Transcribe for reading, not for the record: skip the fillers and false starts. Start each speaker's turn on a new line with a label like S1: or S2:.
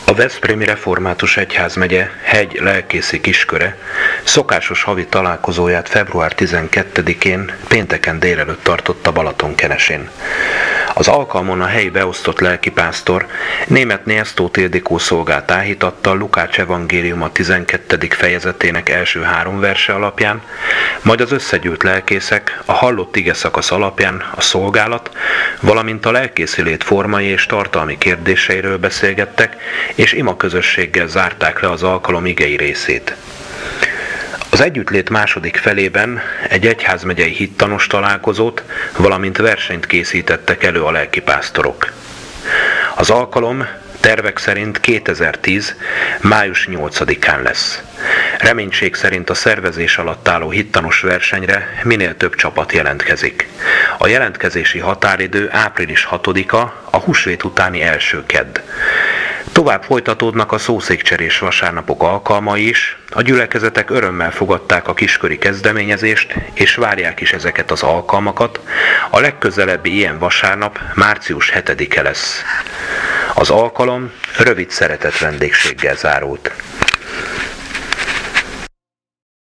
S1: A Veszprémi Református Egyházmegye Hegy lelkészi kisköre szokásos havi találkozóját február 12-én pénteken délelőtt tartotta Balatonkeresén. Az alkalmon a helyi beosztott lelkipásztor Németné Esztóth Ildikó szolgált áhítattal Lukács evangéliuma 12. fejezetének első 3 verse alapján, majd az összegyűlt lelkészek a hallott igeszakasz alapján a szolgálat, valamint a lelkészi lét formai és tartalmi kérdéseiről beszélgettek, és imaközösséggel zárták le az alkalom igei részét. Az együttlét második felében egy egyházmegyei hittanos találkozót, valamint versenyt készítettek elő a lelkipásztorok. Az alkalom tervek szerint 2010. május 8-án lesz. Reménység szerint a szervezés alatt álló hittanos versenyre minél több csapat jelentkezik. A jelentkezési határidő április 6-a, a húsvét utáni első kedd. Tovább folytatódnak a szószékcserés vasárnapok alkalmai is, a gyülekezetek örömmel fogadták a kisköri kezdeményezést, és várják is ezeket az alkalmakat. A legközelebbi ilyen vasárnap március 7-e lesz. Az alkalom rövid szeretett vendégséggel zárult.